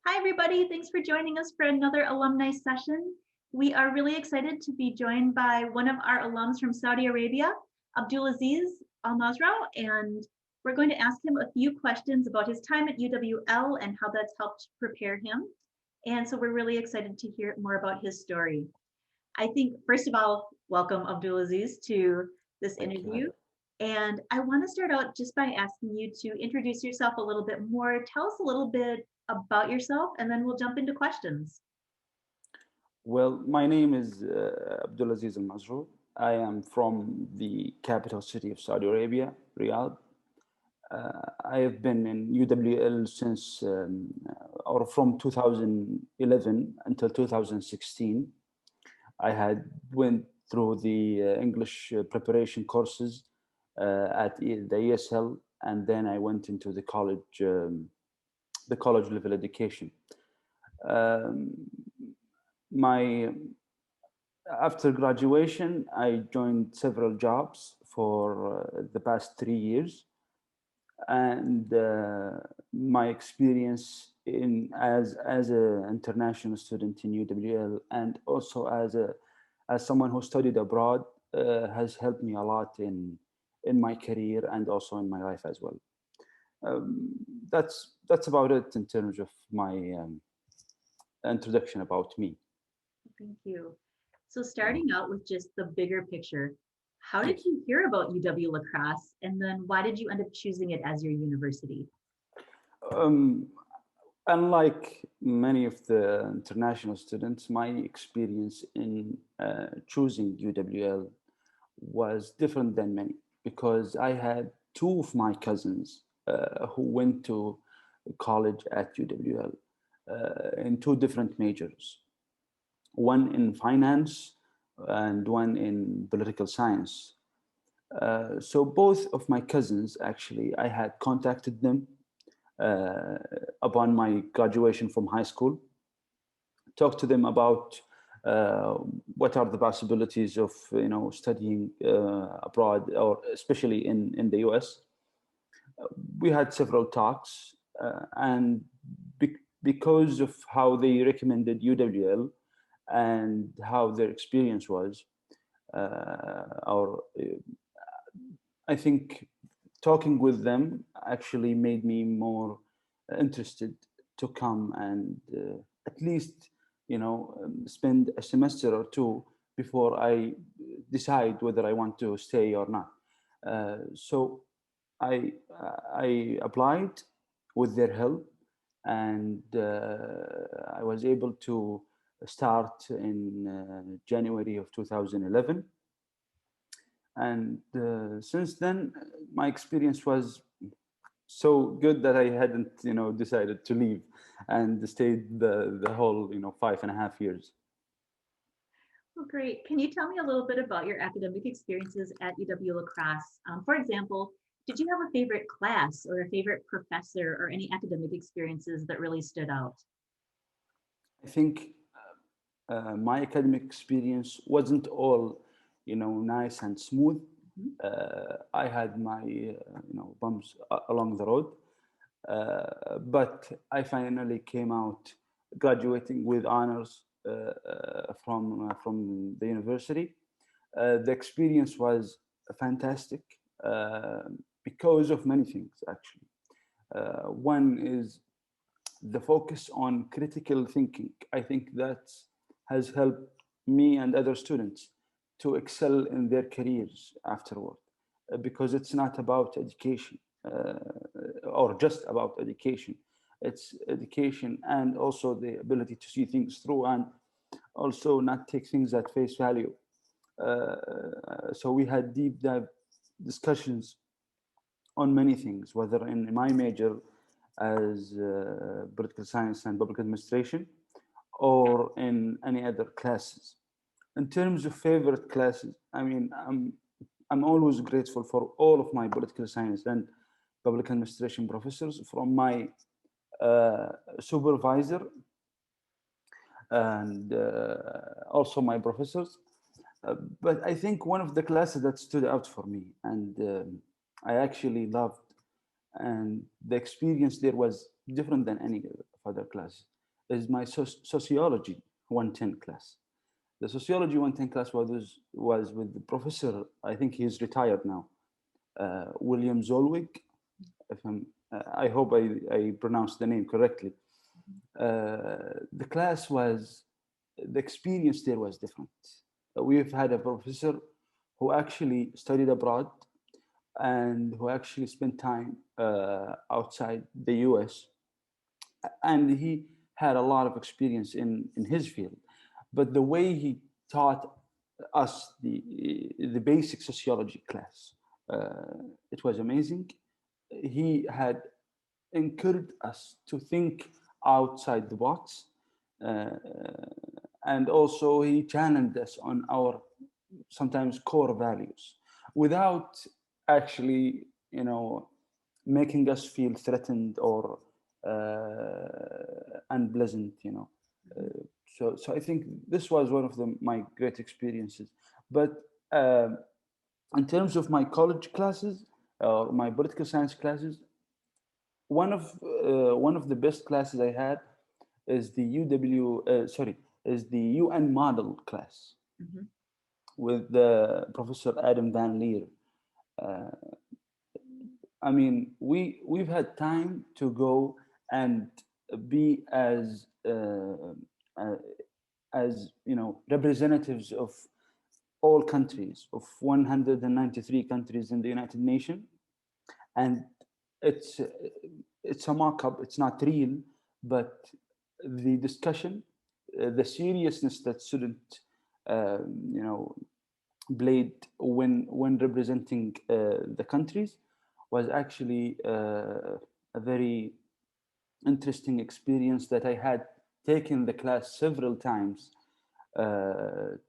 Hi, everybody. Thanks for joining us for another alumni session. We are really excited to be joined by one of our alums from Saudi Arabia, Abdulaziz Almazrou, and we're going to ask him a few questions about his time at UWL and how that's helped prepare him. And so we're really excited to hear more about his story. I think, first of all, welcome Abdulaziz to this Thank you, interview. Heather. And I want to start out just by asking you to introduce yourself a little bit more. Tell us a little bit about yourself, and then we'll jump into questions. Well, my name is Abdulaziz Almazrou. I am from the capital city of Saudi Arabia, Riyadh. I have been in UWL since, or from 2011 until 2016. I had went through the English preparation courses at the ESL, and then I went into the college level education. Um, my After graduation, I joined several jobs for the past 3 years, and my experience in as an international student in UWL, and also as someone who studied abroad, has helped me a lot in my career and also in my life as well. Um, that's about it in terms of my introduction about me. Thank you. So starting out with just the bigger picture, how did Yes. you hear about UW La Crosse, and then why did you end up choosing it as your university? Um, Unlike many of the international students, my experience in choosing UWL was different than many because I had two of my cousins who went to college at UWL in two different majors, one in finance and one in political science. So both of my cousins, actually, I had contacted them uh, upon my graduation from high school, talk to them about uh, what are the possibilities of studying abroad, or especially in the US. We had several talks, and because of how they recommended UWL and how their experience was, or I think talking with them actually made me more interested to come and at least spend a semester or two before I decide whether I want to stay or not. So I applied with their help, and I was able to start in January of 2011. And since then, my experience was so good that I hadn't, decided to leave and stayed the whole, 5.5 years. Well, great. Can you tell me a little bit about your academic experiences at UW La Crosse? For example, did you have a favorite class or a favorite professor or any academic experiences that really stood out? I think my academic experience wasn't all, nice and smooth. Mhm. I had my, bumps along the road, but I finally came out graduating with honors from the university. The experience was fantastic uh, because of many things, actually. One is the focus on critical thinking. I think that has helped me and other students to excel in their careers afterward, because it's not about education or just about education. It's education and also the ability to see things through and also not take things at face value. So we had deep dive discussions on many things, whether in my major as political science and public administration, or in any other classes. In terms of favorite classes, I mean, I'm always grateful for all of my political science and public administration professors, from my uh, supervisor and also my professors. But I think one of the classes that stood out for me, and I actually loved, and the experience there was different than any of other classes, is my sociology 110 class. The sociology 110 class was with the professor, I think he's retired now, William Zolwig. If I hope I pronounced the name correctly. The class was, the experience there was different. We've had a professor who actually studied abroad and who actually spent time outside the US, and he had a lot of experience in his field. But the way he taught us the basic sociology class, it was amazing. He had encouraged us to think outside the box, uh, and also he challenged us on our sometimes core values without actually, making us feel threatened or unpleasant. So I think this was one of my great experiences. But um in terms of my college classes or my political science classes, one of the best classes I had is the is the UN model class Mhm. with the Professor Adam Van Leer. Uh, I mean, we've had time to go and be uh, as representatives of all countries, of 193 countries in the United Nations. And it's it's a mock-up, it's not real, but the discussion, the seriousness that student played when representing the countries was actually a very interesting experience that I had taken the class several times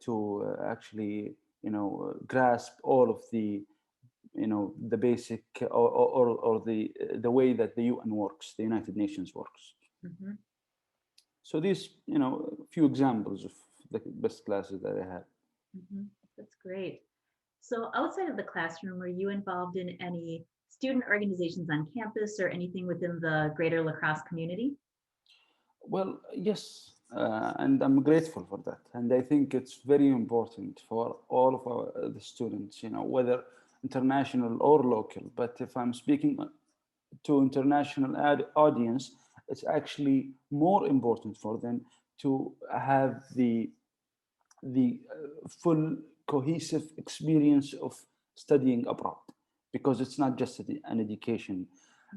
to actually grasp all of the basic or the way that the UN works, the United Nations works. Mhm. So these few examples of the best classes that I had. Mhm. That's great. So outside of the classroom, were you involved in any student organizations on campus or anything within the greater La Crosse community? Well, yes, and I'm grateful for that. And I think it's very important for all of the students, whether international or local. But if I'm speaking to international audience, it's actually more important for them to have the full cohesive experience of studying abroad, because it's not just an education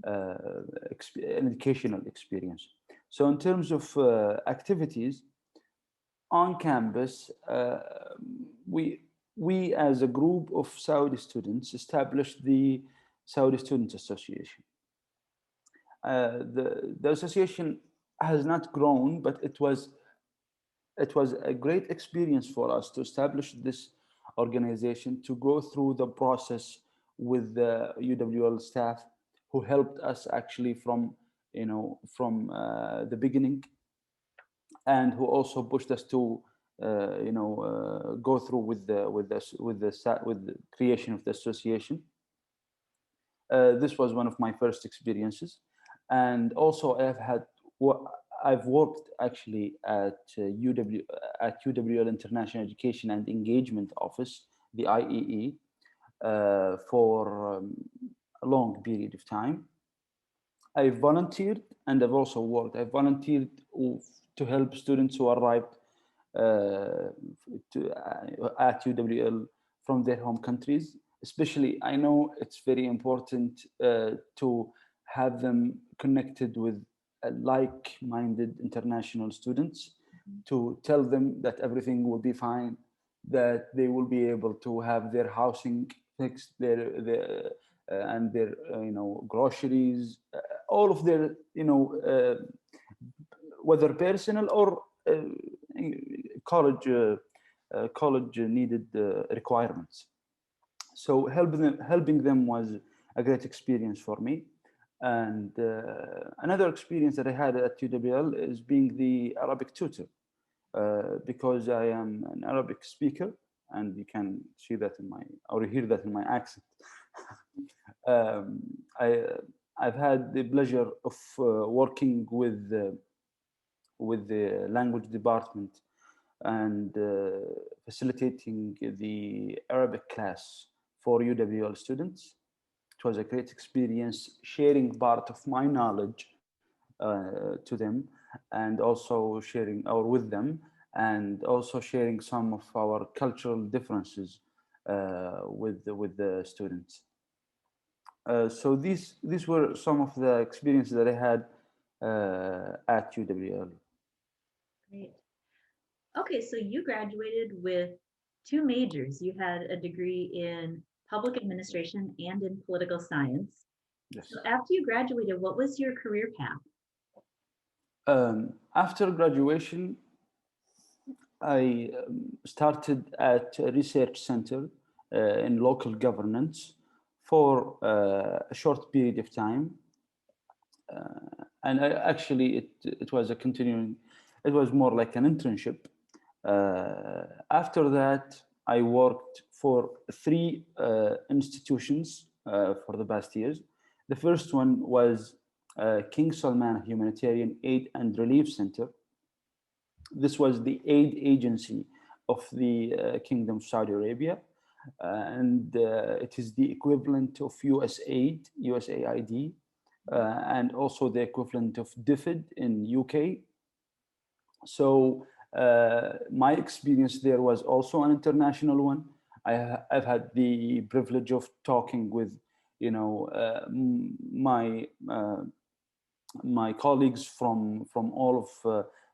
an educational experience. So in terms of activities on campus, we as a group of Saudi students established the Saudi Students Association. The association has not grown, but it was a great experience for us to establish this organization, to go through the process with the UWL staff who helped us actually from the beginning, and who also pushed us to go through with the creation of the association. This was one of my first experiences, and also I've worked actually at UWL International Education and Engagement Office, the IEE, for a long period of time. I volunteered and I've also worked. I volunteered to help students who arrived at UWL from their home countries. Especially, I know it's very important to have them connected with like-minded international students, to tell them that everything will be fine, that they will be able to have their housing fixed, their and their groceries, all of their whether personal or college needed requirements. So helping them was a great experience for me. And another experience that I had at UWL is being the Arabic tutor, because I am an Arabic speaker, and you can see that or hear that in my accent. um, I, I've had the pleasure of working with the language department and facilitating the Arabic class for UWL students. It was a great experience sharing part of my knowledge to them, and also sharing or with them, and also sharing some of our cultural differences with the students. So these were some of the experiences that I had at UWL. Great. Okay, so you graduated with two majors. You had a degree in public administration and in political science. Yes. So after you graduated, what was your career path? After graduation, I started at a research center in local governance for a short period of time. And it was a continuing, it was more like an internship. After that, I worked for three institutions for the past years. The first one was King Salman Humanitarian Aid and Relief Center. This was the aid agency of the Kingdom of Saudi Arabia, and it is the equivalent of USAID, USAID, and also the equivalent of DFID in UK. So my experience there was also an international one. I've had the privilege of talking with, my colleagues from all of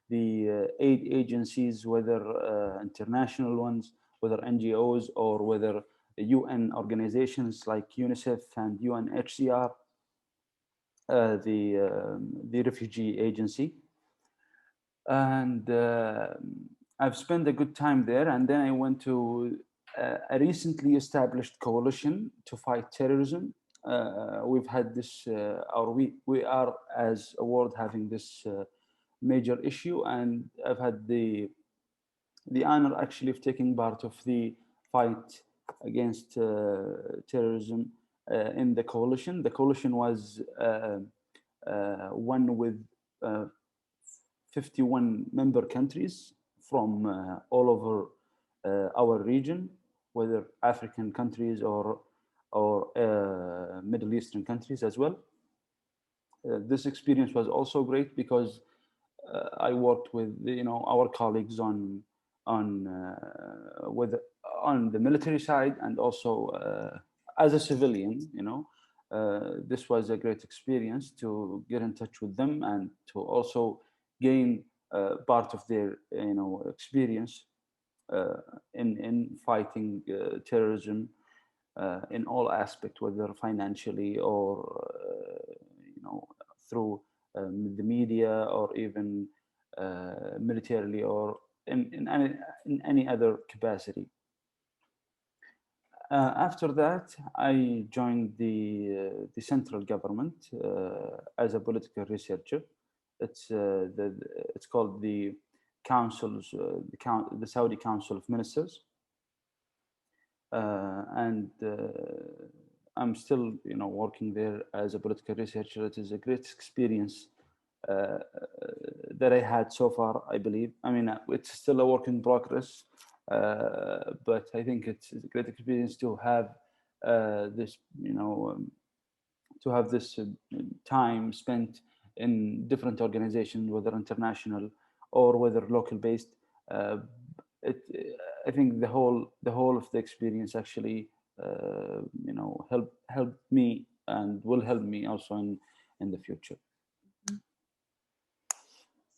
the aid agencies, whether international ones, whether NGOs, or whether UN organizations like UNICEF and UNHCR, the refugee agency. And I've spent a good time there. And then I went to a recently established coalition to fight terrorism. We've had this, or we are as a world having this major issue, and I've had the honor actually of taking part of the fight against terrorism in the coalition. The coalition was one with 51 member countries from all over our region, whether African countries or Middle Eastern countries as well. This experience was also great because I worked with our colleagues with on the military side, and also as a civilian. This was a great experience to get in touch with them and to also gain part of their experience in fighting terrorism in all aspects, whether financially or through the media, or even militarily, or in any other capacity. After that, I joined the central government as a political researcher. It's called the councils, the Saudi Council of Ministers, and I'm still working there as a political researcher. It is a great experience that I had so far, I believe. I mean, it's still a work in progress, but I think it's a great experience to have this, to have this time spent in different organizations, whether international or whether local based. It, I think the whole of the experience actually, helped me and will help me also in the future.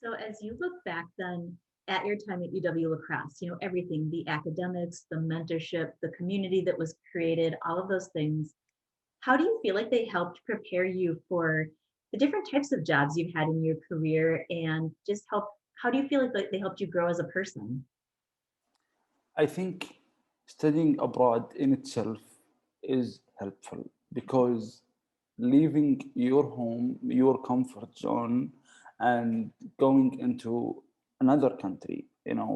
So as you look back then at your time at UW La Crosse, everything, the academics, the mentorship, the community that was created, all of those things, how do you feel like they helped prepare you for the different types of jobs you've had in your career, and just how do you feel like they helped you grow as a person? I think studying abroad in itself is helpful, because leaving your home, your comfort zone, and going into another country,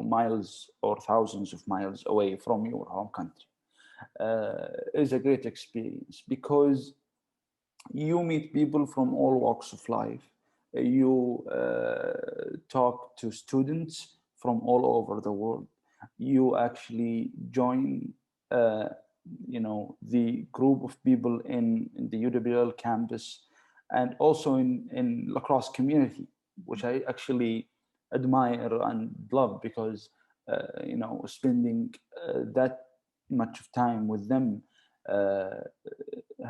miles or thousands of miles away from your home country, is a great experience, because you meet people from all walks of life. you talk to students from all over the world. You actually join, the group of people in the UWL campus, and also in lacrosse community, which I actually admire and love, because spending that much of time with them uh,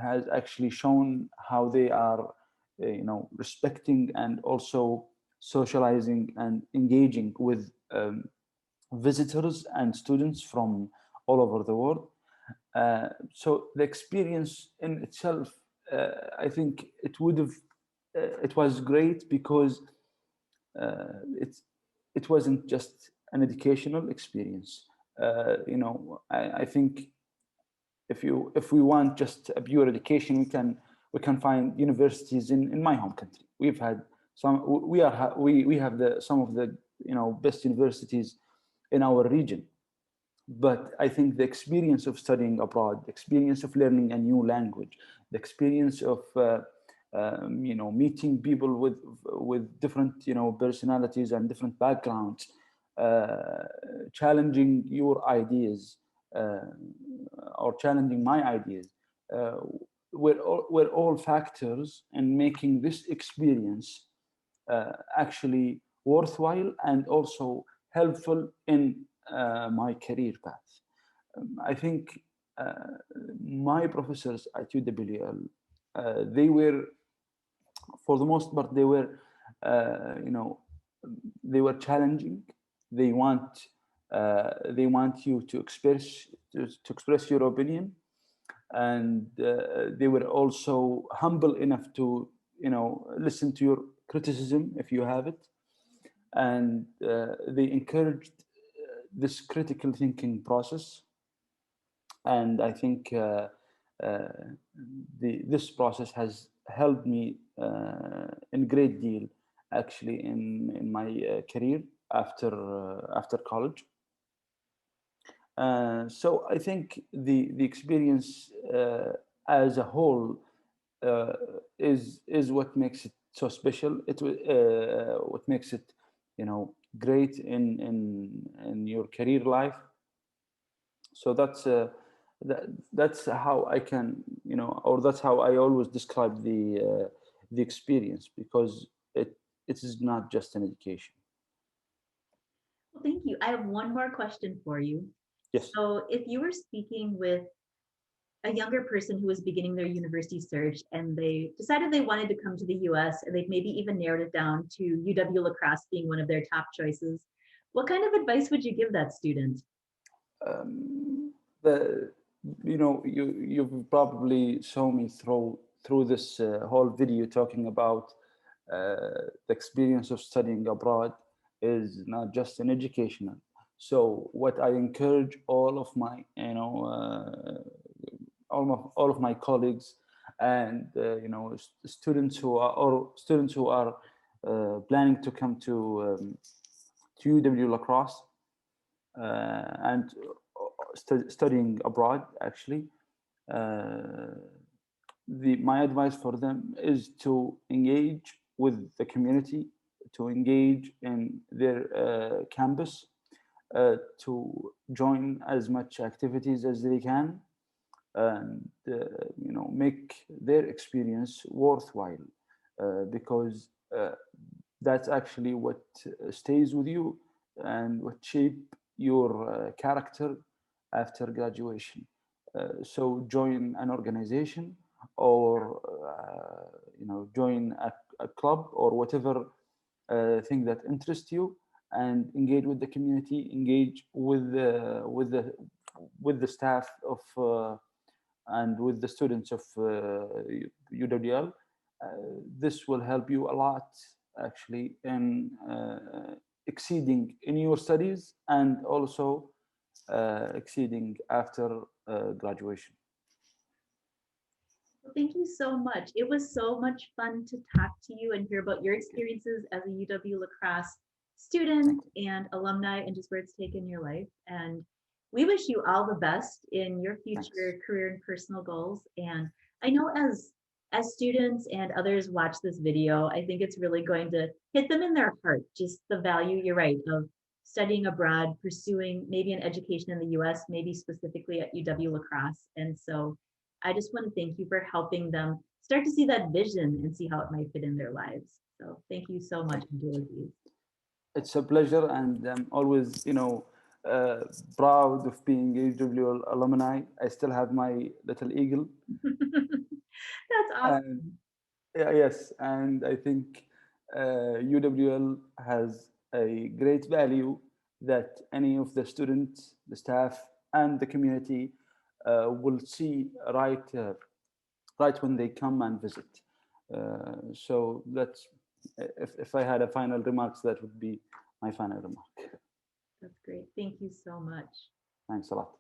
has actually shown how they are respecting and also socializing and engaging with visitors and students from all over the world. So the experience in itself, I think it was great, because it wasn't just an educational experience. I think if we want just a pure education, we can find universities in my home country. We've had some. We have some of the best universities in our region. But I think the experience of studying abroad, the experience of learning a new language, the experience of meeting people with different personalities and different backgrounds, challenging your ideas, uh, or challenging my ideas, uh, were all factors in making this experience actually worthwhile and also helpful in my career path. I think uh, my professors at UWL, they were, for the most part, uh, you know, they were challenging. They want, they want you to express your opinion, and they were also humble enough to listen to your criticism if you have it, and they encouraged this critical thinking process. And I think uh, this process has helped me in great deal, actually, in my career after college. So I think the experience as a whole uh, is what makes it so special. What makes it great in your career life. So that's how I can or that's how I always describe the experience, because it is not just an education. Well, thank you. I have one more question for you. Yes. So, if you were speaking with a younger person who was beginning their university search and they decided they wanted to come to the US and they've maybe even narrowed it down to UW La Crosse being one of their top choices, what kind of advice would you give that student? The you've probably saw me through this whole video talking about the experience of studying abroad is not just an educational. So what I encourage all of my all of my colleagues, and students who are planning to come to UW La Crosse, and studying abroad, actually, uh, my advice for them is to engage with the community, to engage in their campus, to join as much activities as they can, and make their experience worthwhile, because that's actually what stays with you and what shape your character after graduation. So join an organization, or join a club, or whatever thing that interests you, and engage with the community, engage with the staff of and with the students of UWL. This will help you a lot, actually, in exceeding in your studies, and also exceeding after graduation. Well, thank you so much. It was so much fun to talk to you and hear about your experiences as a UW La Crosse Thank student you. and alumni and just where it's taken your life. And we wish you all the best in your Thanks. future career and personal goals. And I know as students and others watch this video, I think it's really going to hit them in their heart, just the value, you're right, of studying abroad, pursuing maybe an education in the US, maybe specifically at UW La Crosse. And so I just want to thank you for helping them start to see that vision and see how it might fit in their lives. So thank you so much, Abdulaziz. It's a pleasure, and I'm always, uh, proud of being UWL alumni. I still have my little eagle. That's awesome. And yes, and I think UWL has a great value that any of the students, the staff, and the community will see right when they come and visit. So that's, if I had a final remarks, that would be my final remark. That's great. Thank you so much. Thanks a lot.